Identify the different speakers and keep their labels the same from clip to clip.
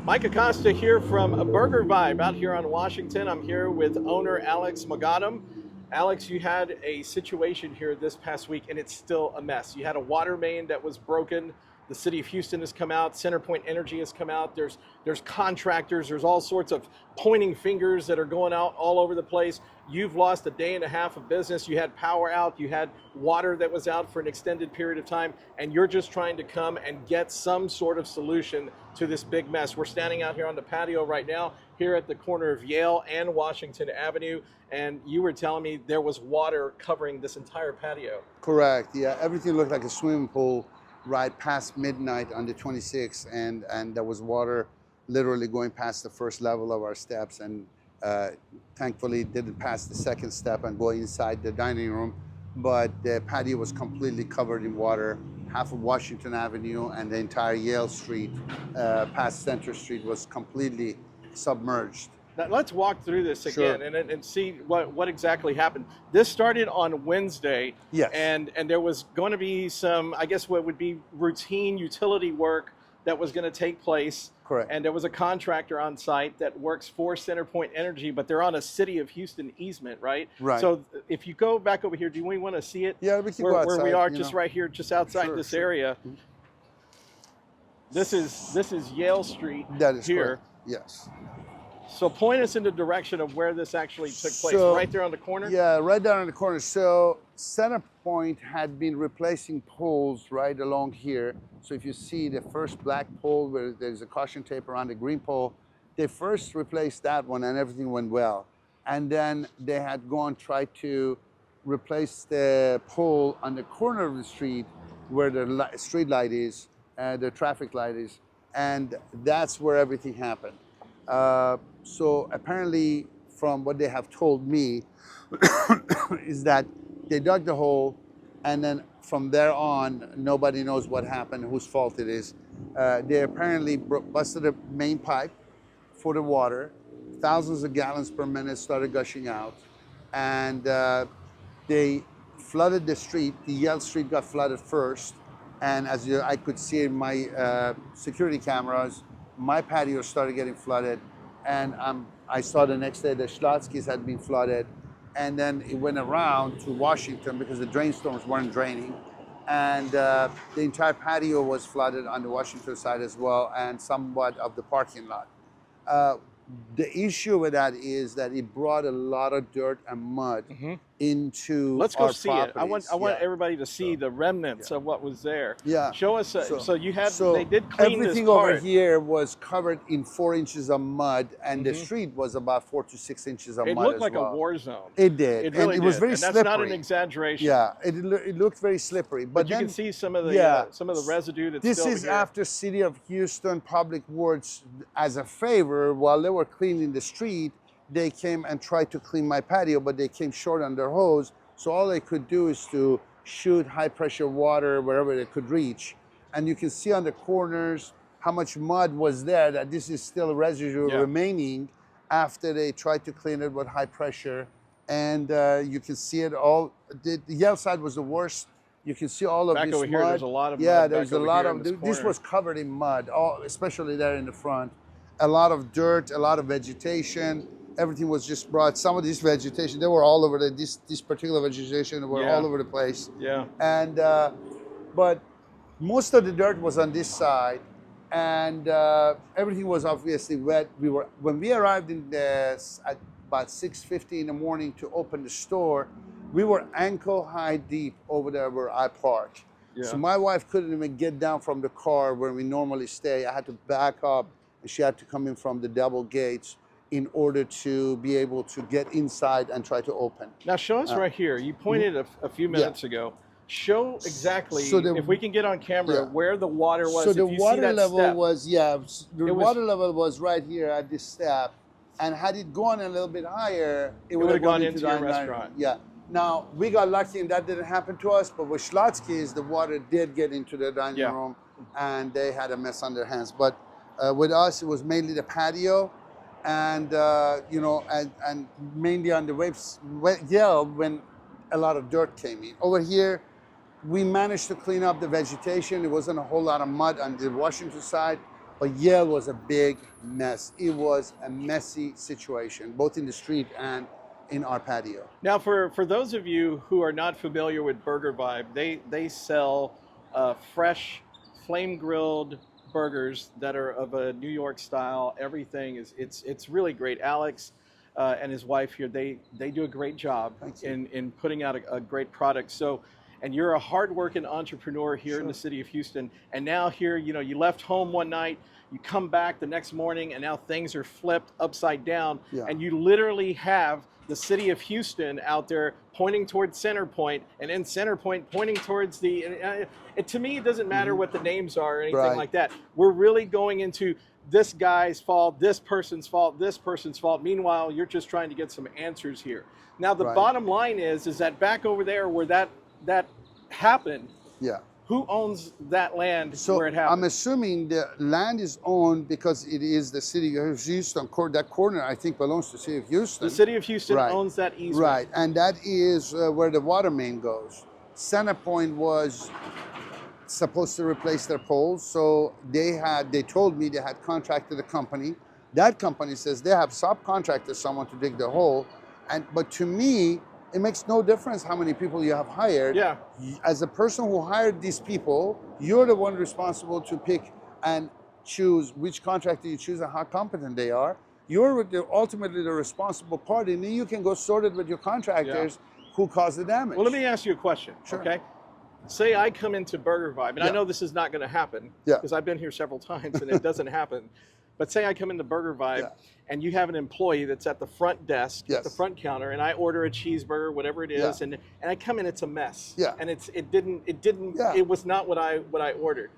Speaker 1: Mike Acosta here from a Burger Vibe out here on Washington. I'm here with owner Alex Moghaddam. Alex, you had a situation here this past week and it's still a mess. You had a water main that was broken. The city of Houston has come out, CenterPoint Energy has come out. There's contractors, there's all sorts of pointing fingers that are going out all over the place. You've lost a day and a half of business. You had power out, you had water that was out for an extended period of time, and you're just trying to come and get some sort of solution to this big mess. We're standing out here on the patio right now, here at the corner of Yale and Washington Avenue, and you were telling me there was water covering this entire patio.
Speaker 2: Correct, yeah, everything looked like a swimming pool right past midnight on the 26th, and there was water literally going past the first level of our steps, and thankfully didn't pass the second step and go inside the dining room, but the patio was completely covered in water. Half of Washington Avenue and the entire Yale Street past Center Street was completely submerged.
Speaker 1: Now, let's walk through this again.
Speaker 2: Sure.
Speaker 1: and see what exactly happened. This started on Wednesday,
Speaker 2: Yes.
Speaker 1: and there was going to be some, I guess what would be routine utility work that was going to take place.
Speaker 2: Correct.
Speaker 1: And there was a contractor on site that works for CenterPoint Energy, but they're on a City of Houston easement, right?
Speaker 2: Right.
Speaker 1: So if you go back over here, do we want to see it?
Speaker 2: Yeah, we can
Speaker 1: where,
Speaker 2: go outside,
Speaker 1: where we are,
Speaker 2: you
Speaker 1: just
Speaker 2: know.
Speaker 1: right here, just outside
Speaker 2: Sure,
Speaker 1: this
Speaker 2: sure.
Speaker 1: area. This is Yale Street.
Speaker 2: That is
Speaker 1: here.
Speaker 2: correct. Yes.
Speaker 1: So point us in the direction of where this actually took place,
Speaker 2: So,
Speaker 1: right there on the corner?
Speaker 2: Yeah, right down in the corner. So CenterPoint had been replacing poles right along here. So if you see the first black pole where there's a caution tape around the green pole, they first replaced that one and everything went well. And then they had gone try to replace the pole on the corner of the street where the street light is, the traffic light is, and that's where everything happened. So apparently, from what they have told me, is that they dug the hole, and then from there on, nobody knows what happened, whose fault it is. They apparently busted a main pipe for the water. Thousands of gallons per minute started gushing out, and they flooded the street. The Yale Street got flooded first, and as I could see in my security cameras, my patio started getting flooded, and I saw the next day the Schlotzky's had been flooded, and then it went around to Washington because the drain storms weren't draining, and the entire patio was flooded on the Washington side as well, and somewhat of the parking lot. The issue with that is that it brought a lot of dirt and mud into
Speaker 1: Let's go
Speaker 2: our
Speaker 1: see it. I want
Speaker 2: properties. Yeah.
Speaker 1: everybody to see the remnants of what was there.
Speaker 2: Yeah.
Speaker 1: Show us. So you had
Speaker 2: so
Speaker 1: they did clean
Speaker 2: everything
Speaker 1: this part.
Speaker 2: over here was covered in 4 inches of mud, and the street was about 4 to 6 inches of
Speaker 1: It
Speaker 2: mud
Speaker 1: looked
Speaker 2: as
Speaker 1: like
Speaker 2: well.
Speaker 1: a war zone.
Speaker 2: It did.
Speaker 1: It really
Speaker 2: and it was
Speaker 1: did.
Speaker 2: very
Speaker 1: and
Speaker 2: slippery.
Speaker 1: that's not an exaggeration.
Speaker 2: Yeah, it looked very slippery. But
Speaker 1: you
Speaker 2: then,
Speaker 1: can see some of the residue that's
Speaker 2: this
Speaker 1: still
Speaker 2: is
Speaker 1: here.
Speaker 2: after City of Houston Public Works, as a favor, while they were cleaning the street, they came and tried to clean my patio, but they came short on their hose. So all they could do is to shoot high pressure water wherever they could reach. And you can see on the corners how much mud was there, that this is still residue remaining after they tried to clean it with high pressure. And you can see it all. The Yale side was the worst. You can see all of
Speaker 1: Back
Speaker 2: this
Speaker 1: over
Speaker 2: mud.
Speaker 1: here, there's a lot of
Speaker 2: yeah,
Speaker 1: mud
Speaker 2: there's
Speaker 1: back
Speaker 2: a
Speaker 1: over
Speaker 2: lot
Speaker 1: here
Speaker 2: of
Speaker 1: in this
Speaker 2: this
Speaker 1: corner.
Speaker 2: was covered in mud, especially there in the front. A lot of dirt, a lot of vegetation. Everything was just brought. Some of this vegetation, they were all over this particular vegetation were all over the place.
Speaker 1: Yeah.
Speaker 2: And but most of the dirt was on this side, and everything was obviously wet. When we arrived at about 6:50 in the morning to open the store, we were ankle high deep over there where I parked.
Speaker 1: Yeah.
Speaker 2: So my wife couldn't even get down from the car where we normally stay. I had to back up, and she had to come in from the double gates in order to be able to get inside and try to open.
Speaker 1: Now show us right here. You pointed a few minutes ago. Show exactly, if we can get on camera, where the water was.
Speaker 2: So
Speaker 1: if
Speaker 2: the
Speaker 1: you
Speaker 2: water
Speaker 1: see that
Speaker 2: level
Speaker 1: step.
Speaker 2: was, water level was right here at this step. And had it gone a little bit higher, it would have
Speaker 1: gone
Speaker 2: gone
Speaker 1: into
Speaker 2: the
Speaker 1: your
Speaker 2: dining
Speaker 1: restaurant.
Speaker 2: room. Yeah. Now, we got lucky and that didn't happen to us, but with Schlotzky's, the water did get into the dining room and they had a mess on their hands. But with us, it was mainly the patio and, and mainly on the Yale when a lot of dirt came in. Over here, we managed to clean up the vegetation. There wasn't a whole lot of mud on the Washington side. But Yale was a big mess. It was a messy situation, both in the street and in our patio.
Speaker 1: Now, for those of you who are not familiar with Burger Vibe, they sell fresh, flame grilled burgers that are of a New York style. Everything is it's really great. Alex and his wife here, they do a great job in putting out a great product. So, and you're a hardworking entrepreneur here in the city of Houston, and now here, you know, you left home one night, you come back the next morning, and now things are flipped upside down, and you literally have the city of Houston out there pointing towards CenterPoint, and in CenterPoint pointing towards the, to me, it doesn't matter what the names are or anything like that. We're really going into this guy's fault, this person's fault, this person's fault. Meanwhile, you're just trying to get some answers here. Now, the bottom line is that back over there where that happened, who owns that land where it happened?
Speaker 2: I'm assuming the land is owned because it is the city of Houston. That corner, I think, belongs to the city of Houston.
Speaker 1: The city of Houston owns that easement.
Speaker 2: Right, and that is where the water main goes. CenterPoint was supposed to replace their poles, so they told me they had contracted a company. That company says they have subcontracted someone to dig the hole, but to me, it makes no difference how many people you have hired. As a person who hired these people, you're the one responsible to pick and choose which contractor you choose and how competent they are. You're ultimately the responsible party, and then you can go sort it with your contractors who caused the damage.
Speaker 1: Well, let me ask you a question, okay? Say I come into Burger Vibe, and I know this is not going to happen because I've been here several times and it doesn't happen. But say I come into Burger Vibe and you have an employee that's at the front desk, at the front counter, and I order a cheeseburger, whatever it is, and I come in, it's a mess. And it was not what I ordered.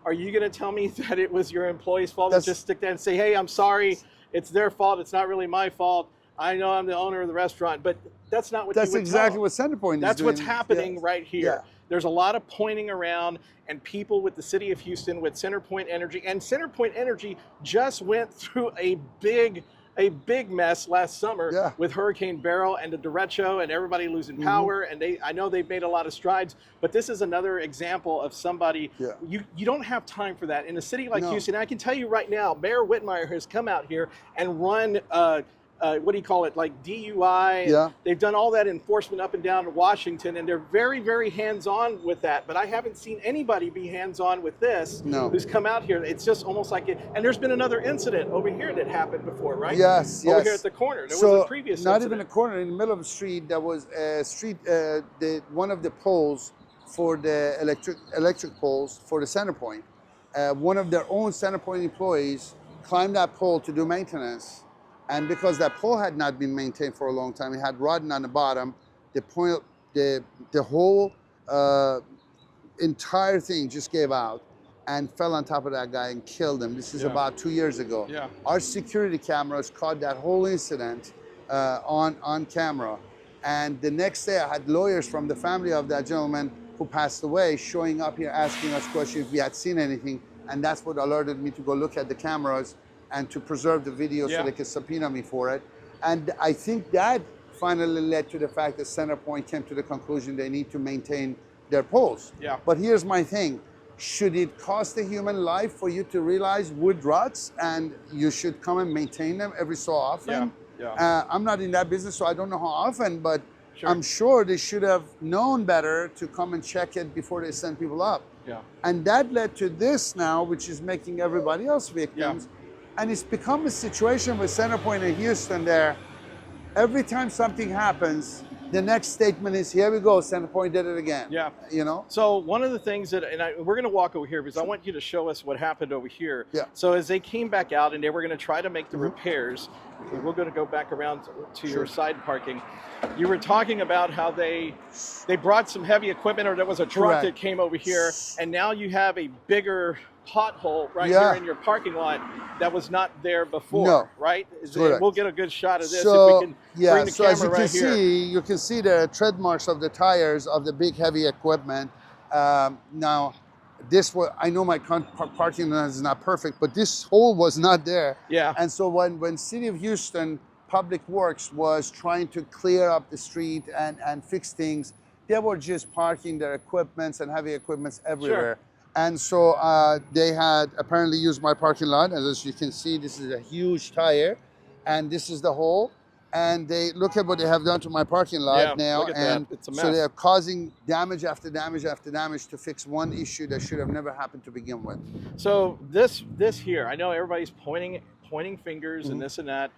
Speaker 1: Are you going to tell me that it was your employee's fault to just stick there and say, hey, I'm sorry, it's their fault, it's not really my fault. I know I'm the owner of the restaurant, but that's not what you would
Speaker 2: That's exactly what CenterPoint is doing.
Speaker 1: That's what's happening right here. There's a lot of pointing around, and people with the city of Houston, with CenterPoint Energy, and CenterPoint Energy just went through a big mess last summer with Hurricane Beryl and the derecho and everybody losing power. And I know they've made a lot of strides, but this is another example of somebody, you don't have time for that. In a city like Houston, I can tell you right now, Mayor Whitmire has come out here and run what do you call it, like DUI. They've done all that enforcement up and down Washington, and they're very, very hands-on with that. But I haven't seen anybody be hands-on with this who's come out here. It's just almost like it. And there's been another incident over here that happened before, right? Over here at the corner. There was a previous
Speaker 2: not
Speaker 1: incident.
Speaker 2: even a corner, in the middle of the street, there was a street, one of the poles for the electric poles for the CenterPoint. One of their own CenterPoint employees climbed that pole to do maintenance. And because that pole had not been maintained for a long time, it had rotten on the bottom, the whole entire thing just gave out and fell on top of that guy and killed him. This is about 2 years ago. Our security cameras caught that whole incident on camera. And the next day I had lawyers from the family of that gentleman who passed away showing up here asking us questions if we had seen anything. And that's what alerted me to go look at the cameras and to preserve the video so they could subpoena me for it. And I think that finally led to the fact that CenterPoint came to the conclusion they need to maintain their poles. But here's my thing. Should it cost a human life for you to realize wood rots and you should come and maintain them every so often? I'm not in that business, so I don't know how often, but I'm sure they should have known better to come and check it before they send people up. And that led to this now, which is making everybody else victims. And it's become a situation with CenterPoint in Houston there. Every time something happens, the next statement is, here we go, CenterPoint did it again. You know?
Speaker 1: So one of the things that, we're going to walk over here because I want you to show us what happened over here. So as they came back out and they were going to try to make the repairs, we're going to go back around to your side parking. You were talking about how they brought some heavy equipment, or there was a truck that came over here, and now you have a bigger pothole right here in your parking lot that was not there before, right? We'll get a good shot of this if we can bring the camera
Speaker 2: as you
Speaker 1: right
Speaker 2: can
Speaker 1: here.
Speaker 2: You can see the tread marks of the tires of the big heavy equipment. Now, I know my parking lot is not perfect, but this hole was not there. And so when City of Houston Public Works was trying to clear up the street and fix things, they were just parking their equipments and heavy equipments everywhere. And so they had apparently used my parking lot. As you can see, this is a huge tire, and this is the hole. And they look at what they have done to my parking lot
Speaker 1: Yeah,
Speaker 2: now,
Speaker 1: look at
Speaker 2: and
Speaker 1: that. It's a
Speaker 2: so
Speaker 1: mess.
Speaker 2: they are causing damage after damage after damage to fix one issue that should have never happened to begin with.
Speaker 1: So this here, I know everybody's pointing fingers and this and that.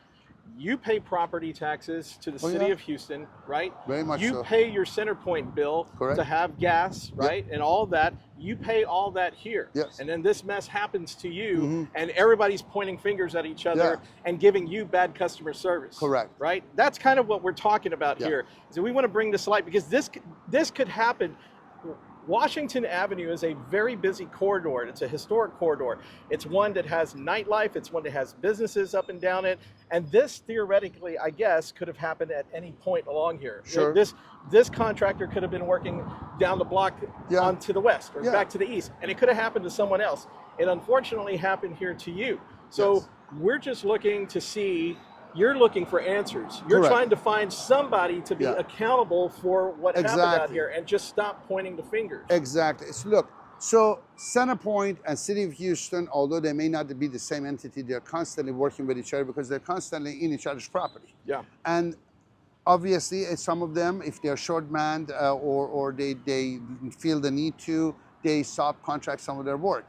Speaker 1: You pay property taxes to the city
Speaker 2: yeah.
Speaker 1: of Houston, right?
Speaker 2: Very much
Speaker 1: You
Speaker 2: so.
Speaker 1: pay your CenterPoint bill
Speaker 2: Correct.
Speaker 1: to have gas, right? And all that. You pay all that here.
Speaker 2: Yes.
Speaker 1: And then this mess happens to you, and everybody's pointing fingers at each other
Speaker 2: Yeah.
Speaker 1: and giving you bad customer service.
Speaker 2: Correct.
Speaker 1: Right? That's kind of what we're talking about
Speaker 2: Yeah.
Speaker 1: here. So we want to bring this to light because this could happen. Washington Avenue is a very busy corridor. It's a historic corridor. It's one that has nightlife. It's one that has businesses up and down it. And this theoretically, I guess, could have happened at any point along here.
Speaker 2: Sure.
Speaker 1: This contractor could have been working down the block on to the west or back to the east, and it could have happened to someone else. It unfortunately happened here to you. So we're just looking to see. You're looking for answers. You're
Speaker 2: Correct.
Speaker 1: trying to find somebody to be accountable for what happened out here and just stop pointing the fingers.
Speaker 2: Exactly. Look, so CenterPoint and City of Houston, although they may not be the same entity, they're constantly working with each other because they're constantly in each other's property.
Speaker 1: Yeah.
Speaker 2: And obviously, some of them, if they're short-manned or they feel the need to, they subcontract some of their work.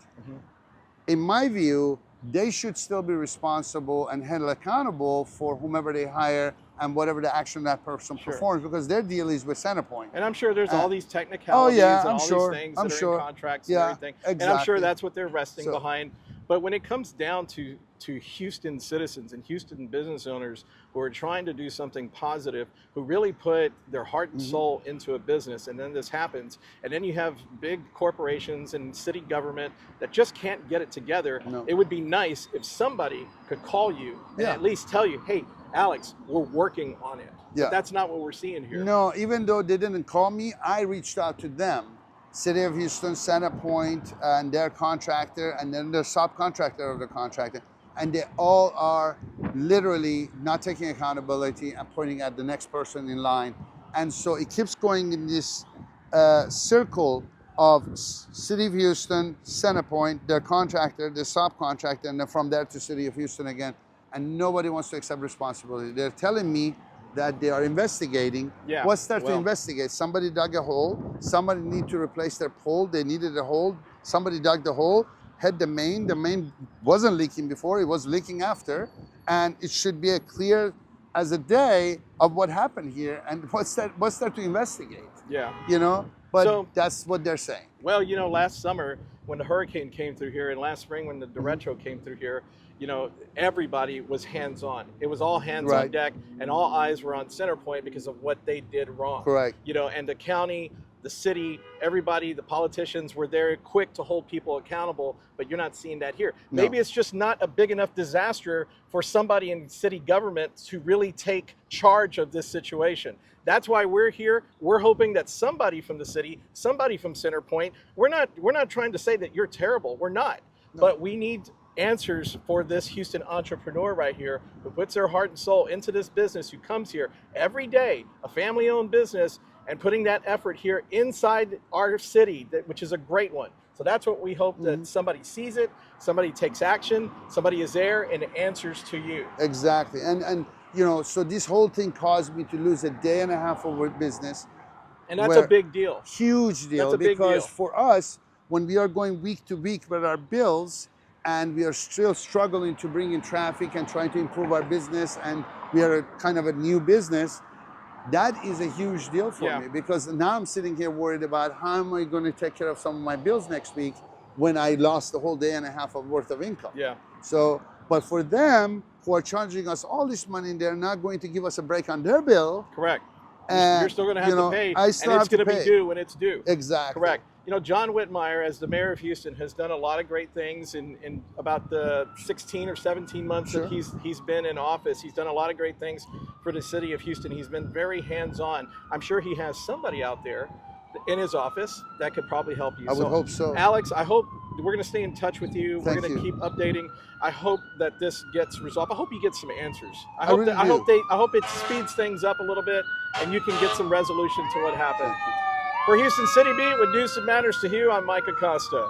Speaker 2: In my view, they should still be responsible and held accountable for whomever they hire and whatever the action that person performs, because their deal is with CenterPoint.
Speaker 1: And I'm sure there's all these technicalities and all these things that are in contracts and everything.
Speaker 2: Exactly.
Speaker 1: And I'm sure that's what they're resting behind. But when it comes down to Houston citizens and Houston business owners who are trying to do something positive, who really put their heart and soul into a business, and then this happens, and then you have big corporations and city government that just can't get it together, it would be nice if somebody could call you and at least tell you, hey, Alex, we're working on it. But that's not what we're seeing here.
Speaker 2: No, even though they didn't call me, I reached out to them. City of Houston, CenterPoint, and their contractor, and then the subcontractor of the contractor. And they all are literally not taking accountability and pointing at the next person in line. And so it keeps going in this circle of City of Houston, CenterPoint, their contractor, the subcontractor, and then from there to City of Houston again. And nobody wants to accept responsibility. They're telling me that they are investigating. What's there to investigate? Somebody dug a hole. Somebody need to replace their pole. They needed a hole. Somebody dug the hole, hit the main. The main wasn't leaking before. It was leaking after. And it should be as clear as a day of what happened here. And what's there to investigate?
Speaker 1: Yeah.
Speaker 2: You know? But that's what they're saying.
Speaker 1: Well, you know, last summer when the hurricane came through here, and last spring when the derecho came through here, you know, everybody was hands-on. It was all hands on deck, and all eyes were on CenterPoint because of what they did wrong.
Speaker 2: Correct.
Speaker 1: You know, and the county, the city, everybody, the politicians were there quick to hold people accountable, but you're not seeing that here.
Speaker 2: No.
Speaker 1: Maybe it's just not a big enough disaster for somebody in city government to really take charge of this situation. That's why we're here. We're hoping that somebody from the city, somebody from CenterPoint, we're not trying to say that you're terrible. We're not. No. But we need answers for this Houston entrepreneur right here who puts their heart and soul into this business, who comes here every day, a family-owned business, and putting that effort here inside our city, which is a great one. So that's what we hope, that somebody sees it, somebody takes action, somebody is there and answers to you.
Speaker 2: Exactly. And you know, so this whole thing caused me to lose a day and a half of business.
Speaker 1: And that's a big deal.
Speaker 2: Huge deal.
Speaker 1: That's a big
Speaker 2: because
Speaker 1: deal.
Speaker 2: For us, when we are going week to week with our bills, and we are still struggling to bring in traffic and trying to improve our business, and we are a kind of a new business, that is a huge deal for me, because now I'm sitting here worried about how am I going to take care of some of my bills next week when I lost the whole day and a half of worth of income.
Speaker 1: Yeah.
Speaker 2: So, but for them who are charging us all this money, they're not going to give us a break on their bill.
Speaker 1: Correct.
Speaker 2: And
Speaker 1: you're still going to have to pay, and it's going to be due when it's due.
Speaker 2: Exactly.
Speaker 1: Correct. You know, John Whitmire, as the mayor of Houston, has done a lot of great things in about the 16 or 17 months that he's been in office. He's done a lot of great things for the city of Houston. He's been very hands-on. I'm sure he has somebody out there in his office that could probably help you.
Speaker 2: I would hope so.
Speaker 1: Alex, I hope we're going to stay in touch with you. We're going to keep updating. I hope that this gets resolved. I hope you get some answers. I hope it speeds things up a little bit, and you can get some resolution to what happened. For Houston City Beat with news that matters to you, I'm Mike Acosta.